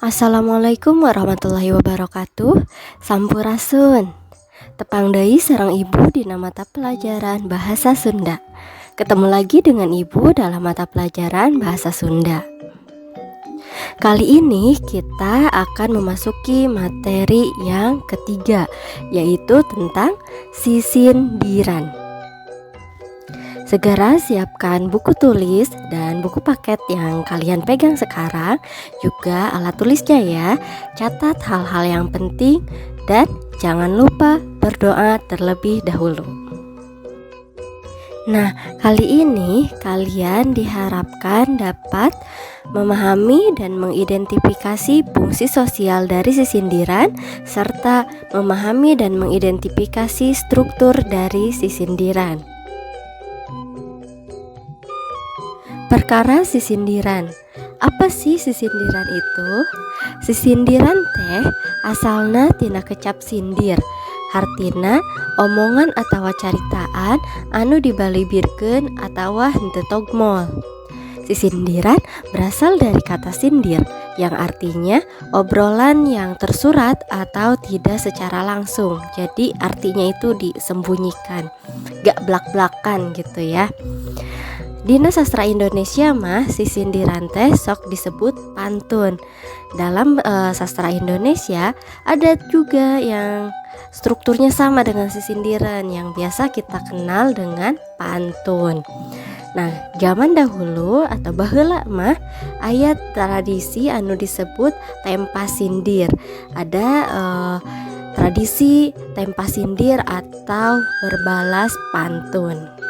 Assalamualaikum warahmatullahi wabarakatuh. Sampurasun. Tepang deui sareng ibu dina mata pelajaran bahasa Sunda. Ketemu lagi dengan ibu dalam mata pelajaran bahasa Sunda. Kali ini kita akan memasuki materi yang ketiga, yaitu tentang sisindiran. Segera siapkan buku tulis dan buku paket yang kalian pegang sekarang, juga alat tulisnya ya. Catat hal-hal yang penting dan jangan lupa berdoa terlebih dahulu. Nah, kali ini kalian diharapkan dapat memahami dan mengidentifikasi fungsi sosial dari sisindiran serta memahami dan mengidentifikasi struktur dari sisindiran. Perkara sisindiran. Apa sih sisindiran itu? Sisindiran teh asalna tina kecap sindir. Artina omongan atawa caritaan anu dibalibirkeun atawa henteu togmol. Sisindiran berasal dari kata sindir yang artinya obrolan yang tersurat atau tidak secara langsung. Jadi artinya itu disembunyikan, gak blak-blakan gitu ya. Dina sastra Indonesia mah sisindiran teh sok disebut pantun. Dalam sastra Indonesia ada juga yang strukturnya sama dengan sisindiran yang biasa kita kenal dengan pantun. Nah, zaman dahulu atau baheula mah aya tradisi anu disebut tempa sindir. Ada tradisi tempa sindir atau berbalas pantun.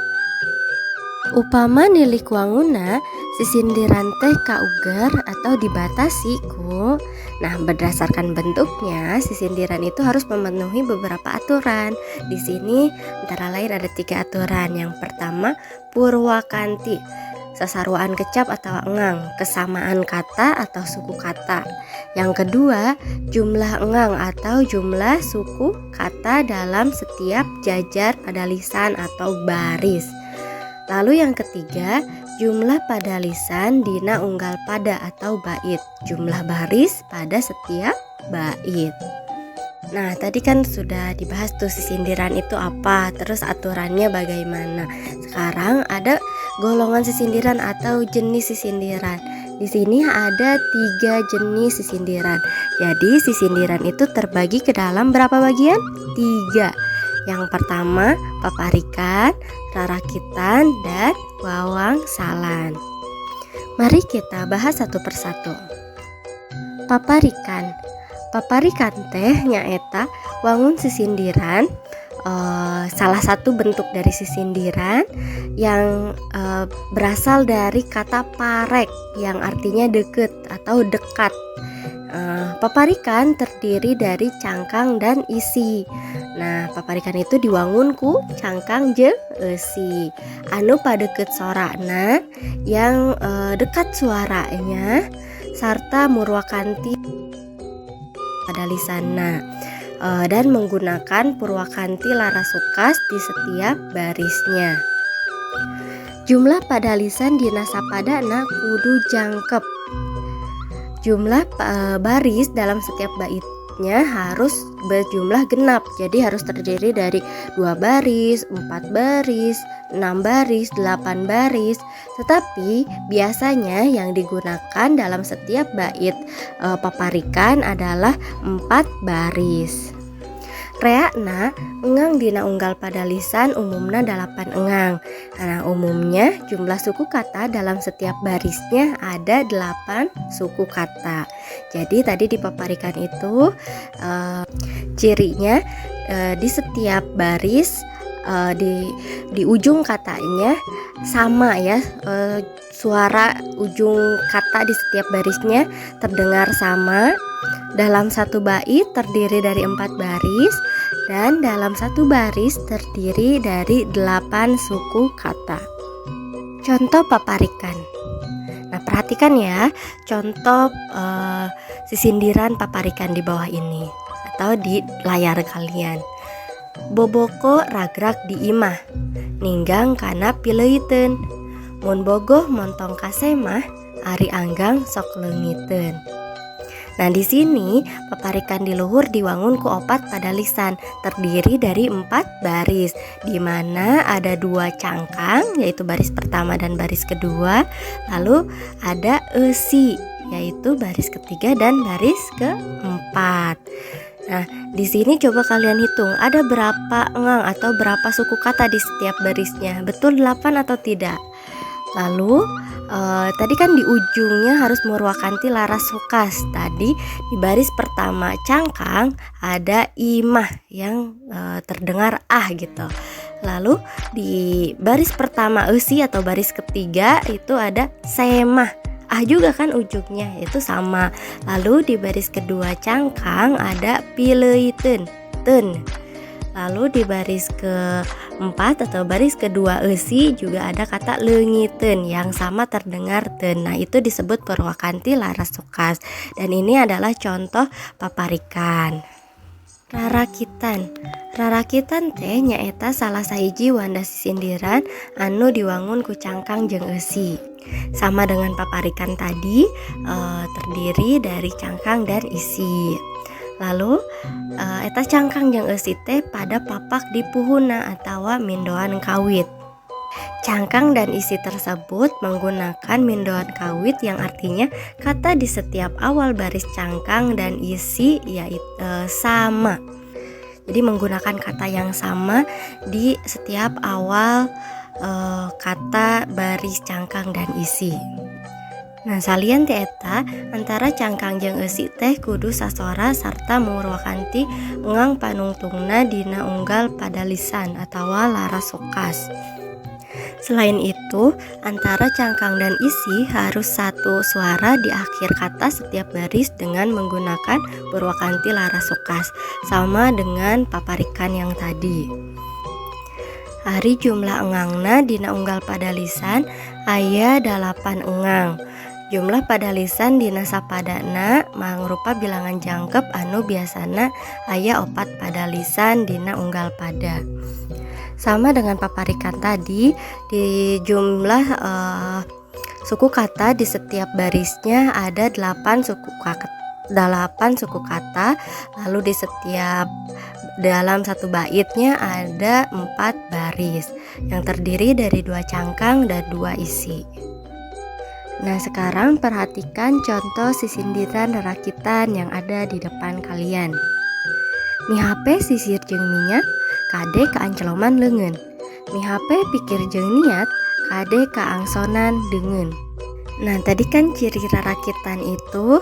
Upama nilik wanguna sisindiran teh kauger atau dibatasi ku. Nah, berdasarkan bentuknya sisindiran itu harus memenuhi beberapa aturan. Di sini antara lain ada 3 aturan. Yang pertama, purwakanti, sasaruan kecap atau engang, kesamaan kata atau suku kata. Yang kedua, jumlah engang atau jumlah suku kata dalam setiap jajar pada lisan atau baris. Lalu yang ketiga, jumlah pada lisan dina unggal pada atau bait, jumlah baris pada setiap bait. Nah, tadi kan sudah dibahas tuh sisindiran itu apa, terus aturannya bagaimana. Sekarang ada golongan sisindiran atau jenis sisindiran. Di sini ada 3 jenis sisindiran. Jadi sisindiran itu terbagi ke dalam berapa bagian? 3. Yang pertama, paparikan, rarakitan, dan wawangsalan. Mari kita bahas satu persatu. Paparikan. Paparikan teh nyaeta wangun sisindiran, salah satu bentuk dari sisindiran yang berasal dari kata parek yang artinya deket atau dekat. Paparikan terdiri dari cangkang dan isi. Nah, paparikan itu diwangun ku cangkang jeung isi anu padeukeut sorana yang dekat suaranya sarta murwakanti pada lisanna dan menggunakan purwakanti larasukas di setiap barisnya. Jumlah pada lisan dina sapadana kudu jangkep. Jumlah baris dalam setiap baitnya harus berjumlah genap. Jadi harus terdiri dari 2 baris, 4 baris, 6 baris, 8 baris. Tetapi biasanya yang digunakan dalam setiap bait paparikan adalah 4 baris. Reakna engang dina unggal pada lisan umumna 8 engang. Nah, umumnya jumlah suku kata dalam setiap barisnya ada 8 suku kata. Jadi tadi di paparikan itu cirinya di setiap baris di ujung katanya sama ya, suara ujung kata di setiap barisnya terdengar sama. Dalam satu bait terdiri dari 4 baris dan dalam satu baris terdiri dari 8 suku kata. Contoh paparikan. Nah, perhatikan ya contoh sisindiran paparikan di bawah ini atau di layar kalian. Boboko ragrag di imah, ninggang kana pileuten. Mun bogoh montong kasemah, ari anggang sok leungiteun. Nah, di sini paparikan di luhur diwangun ku opat pada lisan, terdiri dari 4 baris, di mana ada 2 cangkang, yaitu baris pertama dan baris kedua, lalu ada esi, yaitu baris ketiga dan baris keempat. Nah, di sini coba kalian hitung, ada berapa engang atau berapa suku kata di setiap barisnya? Betul 8 atau tidak? Lalu tadi kan di ujungnya harus murwakanti laras sukas. Tadi di baris pertama cangkang ada imah yang terdengar gitu. Lalu di baris pertama esi atau baris ketiga itu ada semah. Juga kan ujungnya itu sama. Lalu di baris kedua cangkang ada pileiten, ten. Lalu di baris keempat atau baris kedua esi juga ada kata lengiten yang sama terdengar ten. Nah, itu disebut purwakanti laras sukas. Dan ini adalah contoh paparikan. Rarakitan teh nyaeta salah sahiji wanda sisindiran anu diwangun ku cangkang jeung esi. Sama dengan paparikan tadi, terdiri dari cangkang dan isi. Lalu eta cangkang jeung eusi teh pada papak di puhuna atawa mindoan kawit. Cangkang dan isi tersebut menggunakan mindoan kawit yang artinya kata di setiap awal baris cangkang dan isi yaitu sama. Jadi menggunakan kata yang sama di setiap awal kata baris cangkang dan isi. Nah, salieun ti eta antara cangkang jeung eusi teh kudu sasora sarta murwakanti engang panungtungna dina unggal pada lisan atawa laras sukas. Selain itu, antara cangkang dan isi harus satu suara di akhir kata setiap baris dengan menggunakan purwakanti laras sukas, sama dengan paparikan yang tadi. Hari jumlah engangna dina unggal pada lisan aya 8 engang. Jumlah pada lisan dina sapadana mangrupa bilangan jangkep anu biasana aya 4 pada lisan dina unggal pada. Sama dengan paparikan tadi, di jumlah suku kata di setiap barisnya ada 8 suku kata, lalu di setiap dalam satu baitnya ada 4 baris yang terdiri dari 2 cangkang dan 2 isi. Nah, sekarang perhatikan contoh sisindiran rarakitan yang ada di depan kalian. Mihape sisir jeung minyak, kade kaanceloman leungeun. Mihape pikir jeung niat, kade kaangsonan deungeun. Nah, tadi kan ciri rarakitan itu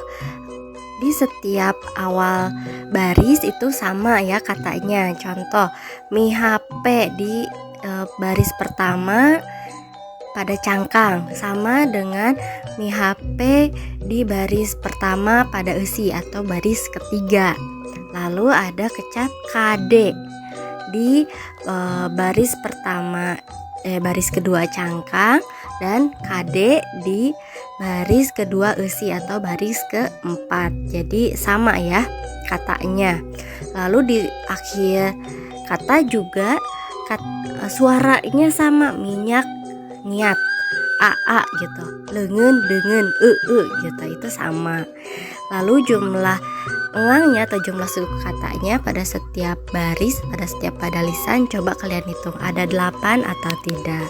di setiap awal baris itu sama ya katanya. Contoh, mihape di baris pertama pada cangkang sama dengan mihape di baris pertama pada esi atau baris ketiga. Lalu ada kecap kade di baris pertama baris kedua cangkang dan kade di baris kedua esi atau baris keempat. Jadi sama ya katanya. Lalu di akhir kata juga suaranya sama, minyak niat, aa gitu, leungeun deungeun, gitu, itu sama. Lalu jumlah engangnya atau jumlah suku katanya pada setiap baris, pada setiap pada lisan coba kalian hitung ada 8 atau tidak.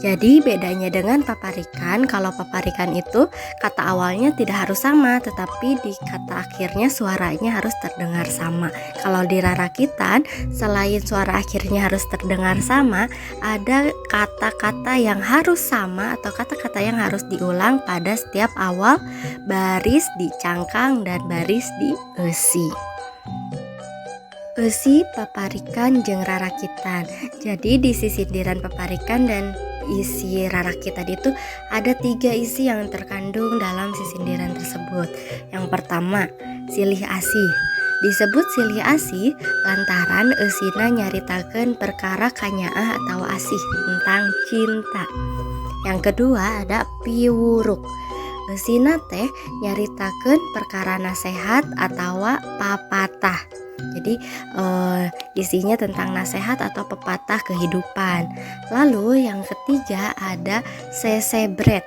Jadi bedanya dengan paparikan, kalau paparikan itu kata awalnya tidak harus sama, tetapi di kata akhirnya suaranya harus terdengar sama. Kalau di rarakitan, selain suara akhirnya harus terdengar sama, ada kata-kata yang harus sama atau kata-kata yang harus diulang pada setiap awal baris di cangkang dan baris di esi. Esi, paparikan, jeung rarakitan. Jadi di sisindiran paparikan dan isi rarakitan itu ada 3 isi yang terkandung dalam sisindiran tersebut. Yang pertama, silih asih. Disebut silih asih lantaran eusina nyaritakeun perkara kanyaah atau asih tentang cinta. Yang kedua ada piwuruk. Eusina teh nyaritakeun perkara nasehat atau papatah. Jadi isinya tentang nasihat atau pepatah kehidupan. Lalu yang ketiga ada sesebret.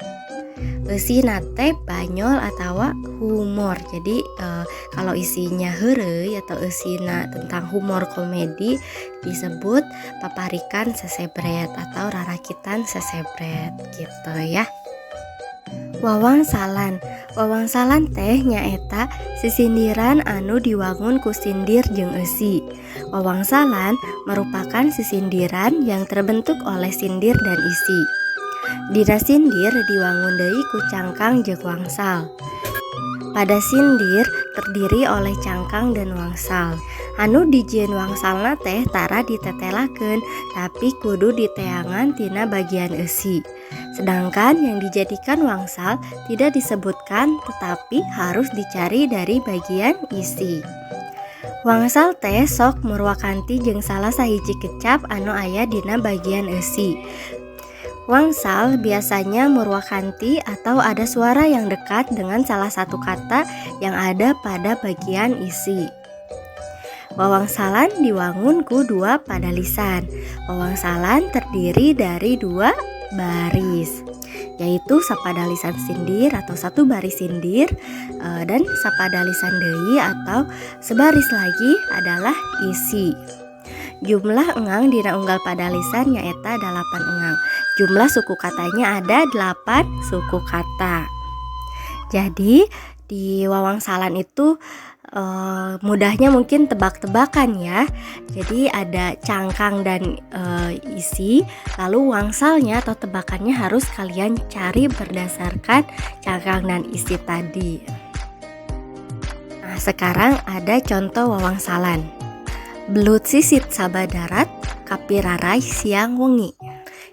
Eusi nate banyol atawa humor. Jadi kalau isinya heureuy atau eusina tentang humor komedi disebut paparikan sesebret atau rarakitan sesebret gitu ya. Wawangsalan. Wawangsalan teh nyaeta sisindiran anu diwangun ku sindir jeung eusi. Wawangsalan merupakan sisindiran yang terbentuk oleh sindir dan isi. Dina sindir diwangun deui ku cangkang jeung wangsal. Pada sindir terdiri oleh cangkang dan wangsal. Anu dijieun wangsalna teh tara ditetelakeun, tapi kudu diteangan tina bagian eusi. Sedangkan yang dijadikan wangsal tidak disebutkan, tetapi harus dicari dari bagian isi. Wangsal teh sok murwakanti jeung salah sahiji kecap anu aya dina bagian eusi. Wangsal biasanya murwakanti atau ada suara yang dekat dengan salah satu kata yang ada pada bagian isi. Wawangsalan diwangun ku dua padalisan. Wawangsalan terdiri dari dua baris, yaitu sapadalisan sindir atau satu baris sindir, dan sapadalisan deui atau sebaris lagi adalah isi. Jumlah engang dina unggal padalisan nyaeta 8 engang. Jumlah suku katanya ada 8 suku kata. Jadi di wawangsalan itu mudahnya mungkin tebak-tebakan ya. Jadi ada cangkang dan isi, lalu wangsalnya atau tebakannya harus kalian cari berdasarkan cangkang dan isi tadi. Nah, sekarang ada contoh wawangsalan. Belut sisit sabadarat, kapirarai siang wengi.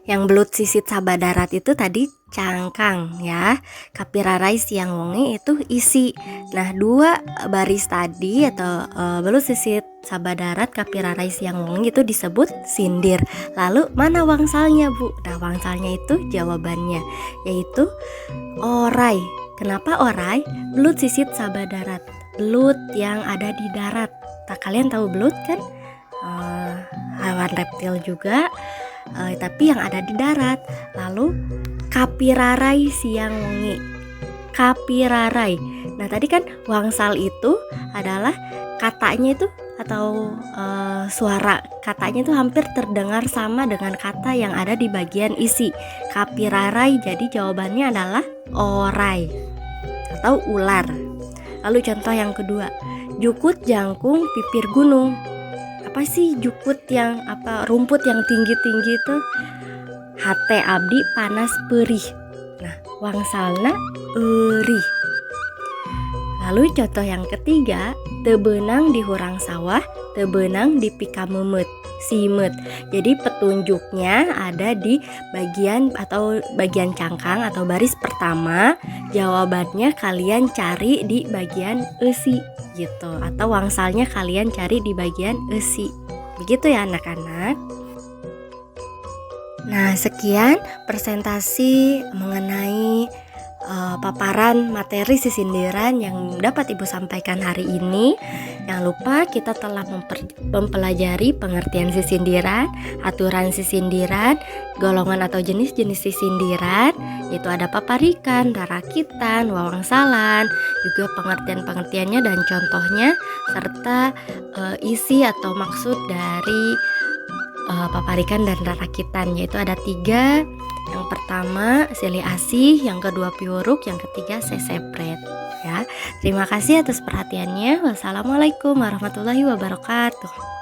Yang belut sisit sabadarat itu tadi cangkang ya, kapirarai siang wengi itu isi. Nah, dua baris tadi atau belut sisit sabadarat, kapirarai siang wengi itu disebut sindir. Lalu mana wangsalnya, Bu? Nah, wangsalnya itu jawabannya yaitu orai. Kenapa orai? Belut sisit sabadarat, belut yang ada di darat. Nah, kalian tahu belut kan? Hewan reptil juga, tapi yang ada di darat. Lalu kapirarai siang wengi, kapirarai. Nah, tadi kan wangsal itu adalah katanya itu atau suara katanya itu hampir terdengar sama dengan kata yang ada di bagian isi, kapirarai. Jadi jawabannya adalah orai atau ular. Lalu contoh yang kedua, jukut jangkung pipir gunung. Apa sih jukut yang rumput yang tinggi-tinggi itu? Hate abdi panas perih. Nah, wangsalna eurih. Lalu contoh yang ketiga, teu beunang di hurang sawah, teu beunang di pikamemet, simet. Jadi petunjuknya ada di bagian cangkang atau baris pertama. Jawabannya kalian cari di bagian eusi gitu, atau wangsalnya kalian cari di bagian eusi. Begitu ya anak-anak. Nah, sekian presentasi mengenai paparan materi sisindiran yang dapat Ibu sampaikan hari ini. Jangan lupa kita telah mempelajari pengertian sisindiran, aturan sisindiran, golongan atau jenis-jenis sisindiran, yaitu ada paparikan, rarakitan, wawangsalan, juga pengertian-pengertiannya dan contohnya, serta isi atau maksud dari paparikan dan rarakitan, yaitu ada 3. Yang pertama silih asih, yang kedua piuruk, yang ketiga sesepret ya. Terima kasih atas perhatiannya. Wassalamualaikum warahmatullahi wabarakatuh.